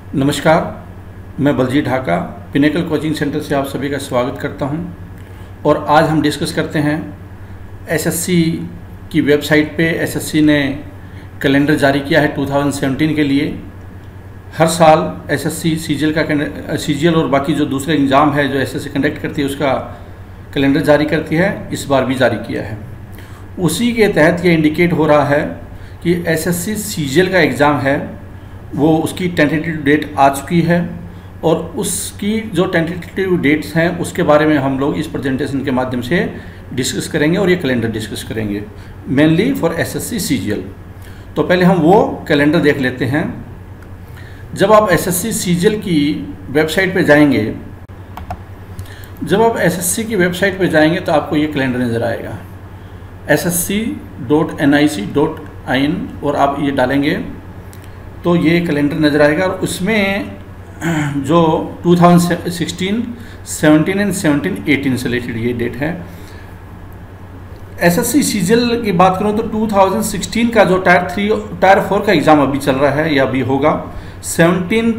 नमस्कार, मैं Baljeet Dhaka Pinnacle coaching centre से आप सभी का स्वागत करता हूं। और आज हम डिस्कस करते हैं एसएससी की वेबसाइट पे एसएससी ने कैलेंडर जारी किया है 2017 के लिए। हर साल एसएससी सीजीएल और बाकी जो दूसरे एग्ज़ाम है जो एसएससी कंडक्ट करती है उसका कैलेंडर जारी करती है, इस बार भी जारी किया है। उसी के तहत ये इंडिकेट हो रहा है कि एसएससी सीजीएल का एग्ज़ाम है वो उसकी टेंटेटिव डेट आ चुकी है और उसकी जो टेंटेटिव डेट्स हैं उसके बारे में हम लोग इस प्रेजेंटेशन के माध्यम से डिस्कस करेंगे और ये कैलेंडर डिस्कस करेंगे मेनली फॉर एसएससी सीजीएल। तो पहले हम वो कैलेंडर देख लेते हैं। जब आप एसएससी सीजीएल की वेबसाइट पे जाएंगे तो आपको ये कैलेंडर नज़र आएगा ssc.nic.in और आप ये डालेंगे तो ये कैलेंडर नज़र आएगा और उसमें जो 2016, 17 एंड 18 से रिलेटेड ये डेट है। एसएससी सीजीएल की बात करूँ तो 2016 का जो टायर 4 का एग्ज़ाम अभी चल रहा है या अभी होगा 17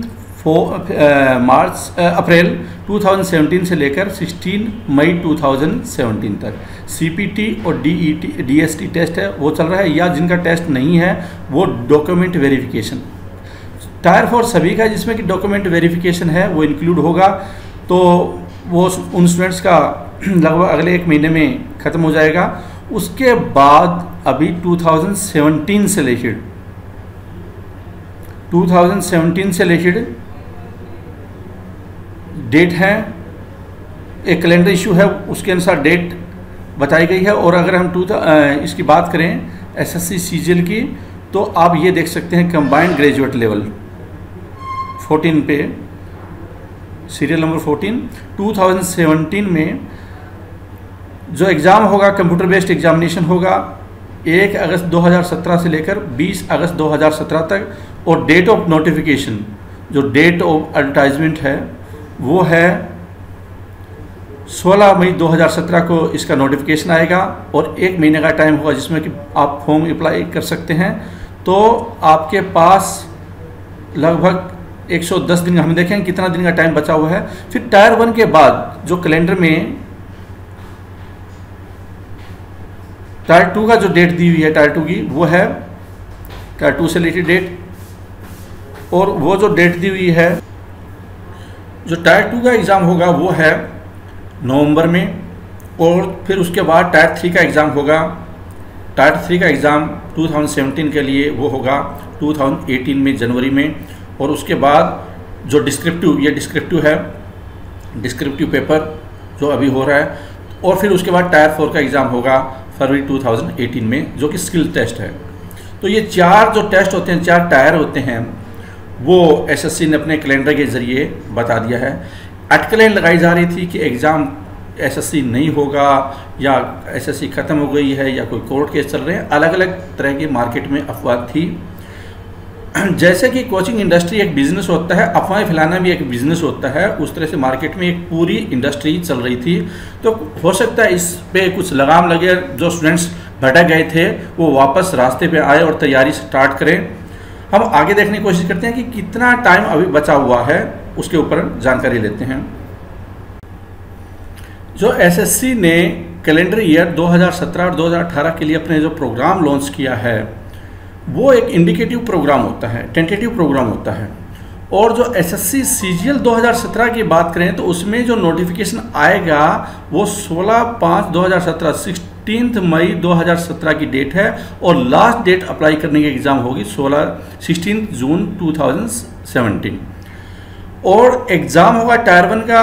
अप्रैल 2017 से लेकर 16 मई 2017 तक सीपीटी और डीएसटी टेस्ट है वो चल रहा है, या जिनका टेस्ट नहीं है वो डॉक्यूमेंट वेरिफिकेशन। टायर 4 सभी का जिसमें कि डॉक्यूमेंट वेरिफिकेशन है वो इंक्लूड होगा, तो वो उन स्टूडेंट्स का लगभग अगले एक महीने में ख़त्म हो जाएगा। उसके बाद अभी 2017 से रिलेटेड डेट है, एक कैलेंडर इशू है उसके अनुसार डेट बताई गई है। और अगर हम इसकी बात करें एसएससी सीजीएल की तो आप ये देख सकते हैं कंबाइंड ग्रेजुएट लेवल 14 पे सीरियल नंबर 14 2017 में जो एग्ज़ाम होगा कंप्यूटर बेस्ड एग्जामिनेशन होगा 1 अगस्त 2017 से लेकर 20 अगस्त 2017 तक। और डेट ऑफ नोटिफिकेशन जो डेट ऑफ एडवर्टाइजमेंट है वो है 16 मई 2017 को इसका नोटिफिकेशन आएगा और एक महीने का टाइम होगा जिसमें कि आप फॉर्म अप्लाई कर सकते हैं। तो आपके पास लगभग 110 दिन, हम देखें कितना दिन का टाइम बचा हुआ है। फिर टायर 1 के बाद जो कैलेंडर में टायर 2 का जो डेट दी हुई है टायर 2 की वो है टायर 2 से रिलेटेड डेट, और वो जो डेट दी हुई है जो टायर 2 का एग्ज़ाम होगा वो है नवंबर में। और फिर उसके बाद टायर 3 का एग्ज़ाम होगा। टायर 3 का एग्ज़ाम 2017 के लिए वो होगा 2018 में जनवरी में। और उसके बाद जो डिस्क्रिप्टिव है, डिस्क्रिप्टिव पेपर जो अभी हो रहा है। और फिर उसके बाद टायर 4 का एग्ज़ाम होगा फरवरी 2018 में जो कि स्किल टेस्ट है। तो ये 4 जो टेस्ट होते हैं, 4 टायर होते हैं, वो एसएससी ने अपने कैलेंडर के ज़रिए बता दिया है। अटकलें लगाई जा रही थी कि एग्ज़ाम एसएससी नहीं होगा या एसएससी ख़त्म हो गई है या कोई कोर्ट केस चल रहे हैं, अलग अलग तरह की मार्केट में अफवाह थी। जैसे कि कोचिंग इंडस्ट्री एक बिज़नेस होता है, अफवाहें फैलाना भी एक बिज़नेस होता है, उस तरह से मार्केट में एक पूरी इंडस्ट्री चल रही थी। तो हो सकता है इस पे कुछ लगाम लगे, जो स्टूडेंट्स भटक गए थे वो वापस रास्ते पे आए और तैयारी स्टार्ट करें। हम आगे देखने की कोशिश करते हैं कि कितना टाइम अभी बचा हुआ है, उसके ऊपर जानकारी लेते हैं। जो एसएससी ने कैलेंडर ईयर 2017 और 2018 के लिए अपने जो प्रोग्राम लॉन्च किया है वो एक इंडिकेटिव प्रोग्राम होता है, टेंटेटिव प्रोग्राम होता है। और जो एसएससी सीजीएल 2017 की बात करें तो उसमें जो नोटिफिकेशन आएगा वो 16/5/2017 16 मई 2017 की डेट है। और लास्ट डेट अप्लाई करने की एग्ज़ाम होगी 16 जून 2017। और एग्ज़ाम होगा टायर 1 का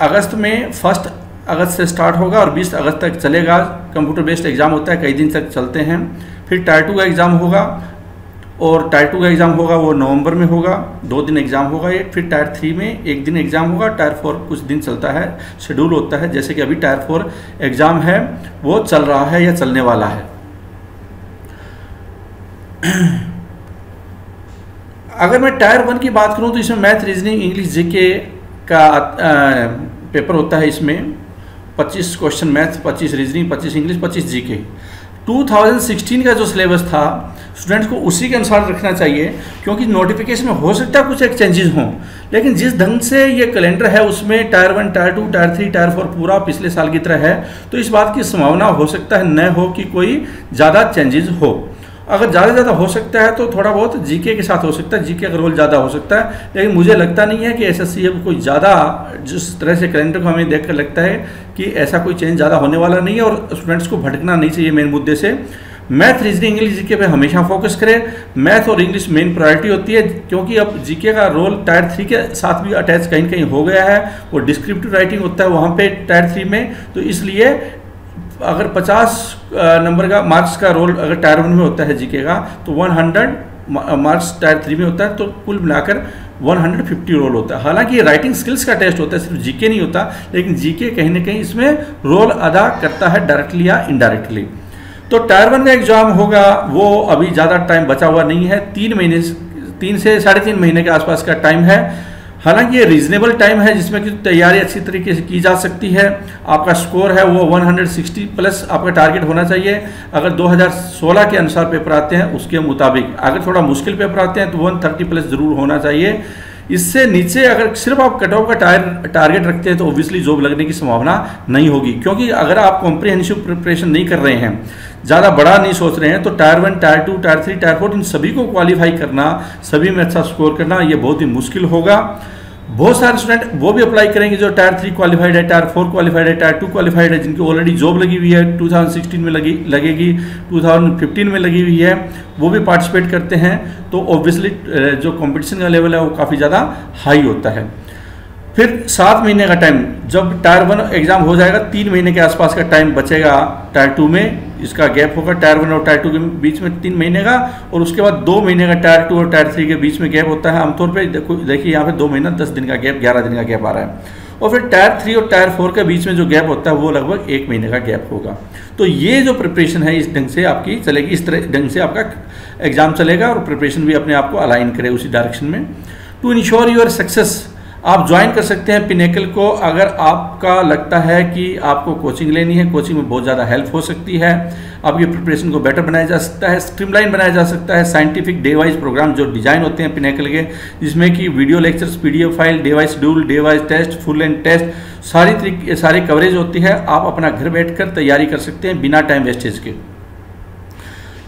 अगस्त में, 1 अगस्त से स्टार्ट होगा और 20 अगस्त तक चलेगा। कंप्यूटर बेस्ड एग्ज़ाम होता है, कई दिन तक चलते हैं। फिर टायर 2 का एग्ज़ाम होगा और टायर 2 का एग्ज़ाम होगा वो नवंबर में होगा, 2 दिन एग्ज़ाम होगा ये। फिर टायर 3 में 1 दिन एग्ज़ाम होगा। टायर 4 कुछ दिन चलता है, शेड्यूल होता है, जैसे कि अभी टायर 4 एग्ज़ाम है वो चल रहा है या चलने वाला है। अगर मैं टायर 1 की बात करूं तो इसमें मैथ, रीजनिंग, इंग्लिश, जीके का पेपर होता है। इसमें 25 question math, 25 reasoning, 25 English, 25 GK. 2016 का जो सिलेबस था स्टूडेंट्स को उसी के अनुसार रखना चाहिए, क्योंकि नोटिफिकेशन में हो सकता है कुछ एक चेंजेस हों, लेकिन जिस ढंग से ये कैलेंडर है उसमें टायर 1, टायर 2, टायर 3, टायर 4 पूरा पिछले साल की तरह है, तो इस बात की संभावना हो सकता है न हो कि कोई ज़्यादा चेंजेस हो। अगर ज़्यादा हो सकता है तो थोड़ा बहुत जीके के साथ हो सकता है, जीके का रोल ज़्यादा हो सकता है, लेकिन मुझे लगता नहीं है कि एसएससी अब कोई ज़्यादा, जिस तरह से कैलेंडर को हमें देखकर लगता है कि ऐसा कोई चेंज ज़्यादा होने वाला नहीं है, और स्टूडेंट्स को भटकना नहीं चाहिए मेन मुद्दे से। मैथ, रीजनिंग, इंग्लिश, जीके पे हमेशा फोकस करें। मैथ और इंग्लिश मेन प्रायोरिटी होती है, क्योंकि अब जीके का रोल टायर 3 के साथ भी अटैच कहीं कहीं हो गया है, वो डिस्क्रिप्टिव राइटिंग होता है वहाँ पे टायर 3 में, तो इसलिए अगर 50 नंबर का मार्क्स का रोल अगर टायर 1 में होता है जीके का, तो 100 मार्क्स टायर 3 में होता है, तो कुल मिलाकर 150 रोल होता है। हालांकि ये राइटिंग स्किल्स का टेस्ट होता है, सिर्फ जीके नहीं होता, लेकिन जीके कहीं ना कहीं इसमें रोल अदा करता है डायरेक्टली या इनडायरेक्टली। तो टायर 1 का एग्जाम होगा, वो अभी ज़्यादा टाइम बचा हुआ नहीं है, 3 से 3.5 महीने के आसपास का टाइम है। हालांकि ये रीजनेबल टाइम है जिसमें कि तैयारी अच्छी तरीके से की जा सकती है। आपका स्कोर है वो 160 प्लस आपका टारगेट होना चाहिए। अगर 2016 के अनुसार पेपर आते हैं उसके मुताबिक, अगर थोड़ा मुश्किल पेपर आते हैं तो 130 प्लस ज़रूर होना चाहिए। इससे नीचे अगर सिर्फ आप कट ऑफ का टारगेट रखते हैं तो ऑब्वियसली जॉब लगने की संभावना नहीं होगी, क्योंकि अगर आप कॉम्प्रिहेंसिव प्रिपरेशन नहीं कर रहे हैं, ज़्यादा बड़ा नहीं सोच रहे हैं, तो टायर 1, टायर 2, टायर 3, टायर 4 इन सभी को क्वालिफाई करना, सभी में अच्छा स्कोर करना, ये बहुत ही मुश्किल होगा। बहुत सारे स्टूडेंट वो भी अप्लाई करेंगे जो टायर 3 क्वालिफाइड है, टायर 4 क्वालिफाइड है, टायर 2 क्वालिफाइड है, जिनकी ऑलरेडी जॉब लगी हुई है, 2016 में लगेगी, 2015 में लगी हुई है, वो भी पार्टिसिपेट करते हैं। तो ऑब्वियसली जो कंपटीशन का लेवल है वो काफ़ी ज़्यादा हाई होता है। फिर 7 महीने का टाइम, जब टायर 1 एग्जाम हो जाएगा 3 महीने के आसपास का टाइम बचेगा टायर 2 में, इसका गैप होगा टायर 1 और टायर 2 के बीच में 3 महीने का, और उसके बाद 2 महीने का टायर 2 और टायर 3 के बीच में गैप होता है आमतौर पे। देखिए यहाँ पे 2 महीना 10 दिन का गैप, 11 दिन का गैप आ रहा है, और फिर टायर 3 और टायर 4 के बीच में जो गैप होता है वो लगभग 1 महीने का गैप होगा। तो ये जो प्रिपरेशन है इस ढंग से आपकी चलेगी, इस तरह ढंग से आपका एग्जाम चलेगा, और प्रिपरेशन भी अपने आप को अलाइन करे उसी डायरेक्शन में। टू इंश्योर योर सक्सेस, आप ज्वाइन कर सकते हैं पिनेकल को, अगर आपका लगता है कि आपको कोचिंग लेनी है, कोचिंग में बहुत ज़्यादा हेल्प हो सकती है, आपकी प्रिपरेशन को बेटर बनाया जा सकता है, स्ट्रीमलाइन बनाया जा सकता है। साइंटिफिक डे वाइज प्रोग्राम जो डिजाइन होते हैं पिनेकल के, जिसमें कि video lectures, PDF file, day wise schedule, day wise test, full and test, सारी कवरेज होती है। आप अपना घर बैठकर तैयारी कर सकते हैं बिना टाइम वेस्टेज के।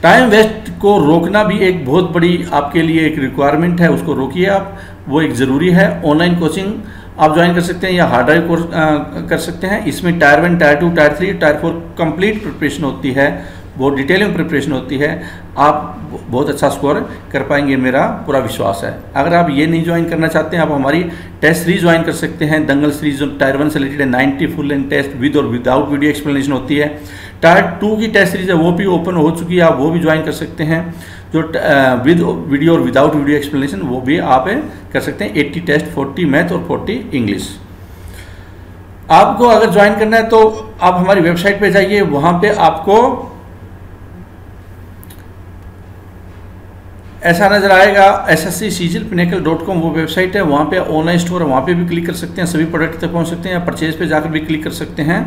टाइम वेस्ट को रोकना भी एक बहुत बड़ी आपके लिए एक रिक्वायरमेंट है, उसको रोकिए आप, वो एक ज़रूरी है। ऑनलाइन कोचिंग आप ज्वाइन कर सकते हैं या हार्ड ड्राइव कोर्स कर सकते हैं। इसमें tyre 1, tyre 2, tyre 3, tyre 4 complete preparation होती है, बहुत डिटेलिंग प्रिपरेशन होती है। आप बहुत अच्छा स्कोर कर पाएंगे, मेरा पूरा विश्वास है। अगर आप ये नहीं ज्वाइन करना चाहते हैं, आप हमारी टेस्ट सीरीज ज्वाइन कर सकते हैं। दंगल सीरीज जो टायर 1 से रिलेटेड है, 90 फुल एंड टेस्ट विद और विदाउट वीडियो एक्सप्लेनेशन होती है। टायर 2 की टेस्ट सीरीज है वो भी ओपन हो चुकी है, आप वो भी ज्वाइन कर सकते हैं। जो विद वीडियो और विदाउट वीडियो एक्सप्लेनेशन वो भी आप कर सकते हैं। 80 टेस्ट, 40 मैथ और 40 इंग्लिश। आपको अगर ज्वाइन करना है तो आप हमारी वेबसाइट पे जाइए, वहाँ पे आपको ऐसा नज़र आएगा, ssccgilpinnacle.com वो वेबसाइट है, वहाँ पे ऑनलाइन स्टोर है, वहाँ पे भी क्लिक कर सकते हैं, सभी प्रोडक्ट तक पहुँच सकते हैं, या परचेज पे जाकर भी क्लिक कर सकते हैं।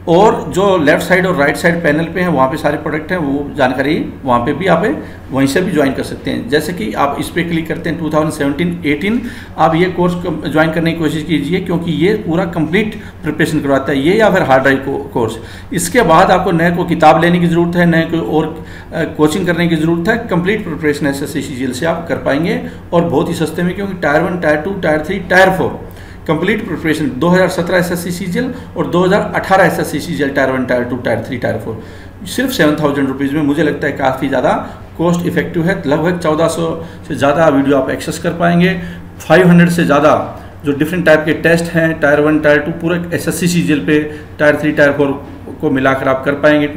और जो लेफ्ट साइड और राइट साइड पैनल पे हैं वहाँ पे सारे प्रोडक्ट हैं, वो जानकारी वहाँ पे भी आप वहीं से भी ज्वाइन कर सकते हैं। जैसे कि आप इस पर क्लिक करते हैं 2017-18, आप ये कोर्स ज्वाइन करने की कोशिश कीजिए, क्योंकि ये पूरा कंप्लीट प्रिपरेशन करवाता है, ये या फिर हार्ड ड्राइव कोर्स। इसके बाद आपको नए को किताब लेने की ज़रूरत है, नए कोई और कोचिंग करने की ज़रूरत है। कंप्लीट प्रिपरेशन SSC से आप कर पाएंगे, और बहुत ही सस्ते में, क्योंकि tyre 1, tyre 2, tyre 3, tyre 4 complete preparation 2017 SSC और 2018 SSC tyre 1, tyre 2, tyre 3, tyre 4 सिर्फ 7,000 रुपीज़ में मुझे लगता है काफ़ी ज़्यादा कॉस्ट इफेक्टिव है। लगभग 1400 से ज़्यादा वीडियो आप एक्सेस कर पाएंगे, 500 से ज़्यादा जो डिफरेंट टाइप के टेस्ट हैं टायर 1, टायर 2 पूरे SSC पे, टायर 3, टायर 4 को मिलाकर आप कर पाएंगे।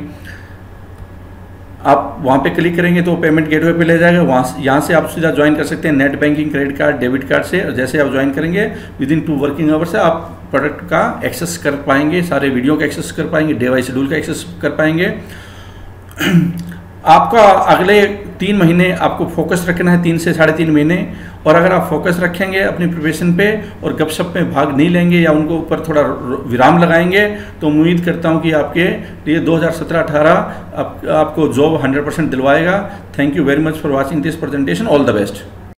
आप वहाँ पे क्लिक करेंगे तो पेमेंट गेटवे पे ले जाएगा, यहाँ से आप सीधा ज्वाइन कर सकते हैं net banking, credit card, debit card से। जैसे आप ज्वाइन करेंगे विदिन 2 वर्किंग आवर्स से आप प्रोडक्ट का एक्सेस कर पाएंगे, सारे वीडियो का एक्सेस कर पाएंगे, डे वाइज शेड्यूल का एक्सेस कर पाएंगे। आपका अगले 3 महीने आपको फोकस रखना है, 3 से 3.5 महीने। और अगर आप फोकस रखेंगे अपनी प्रिपरेशन पे और गपशप में भाग नहीं लेंगे या उनको ऊपर थोड़ा विराम लगाएंगे, तो उम्मीद करता हूँ कि आपके लिए 2017-18 आपको जॉब 100% दिलवाएगा। Thank you very much for watching this presentation. All the best.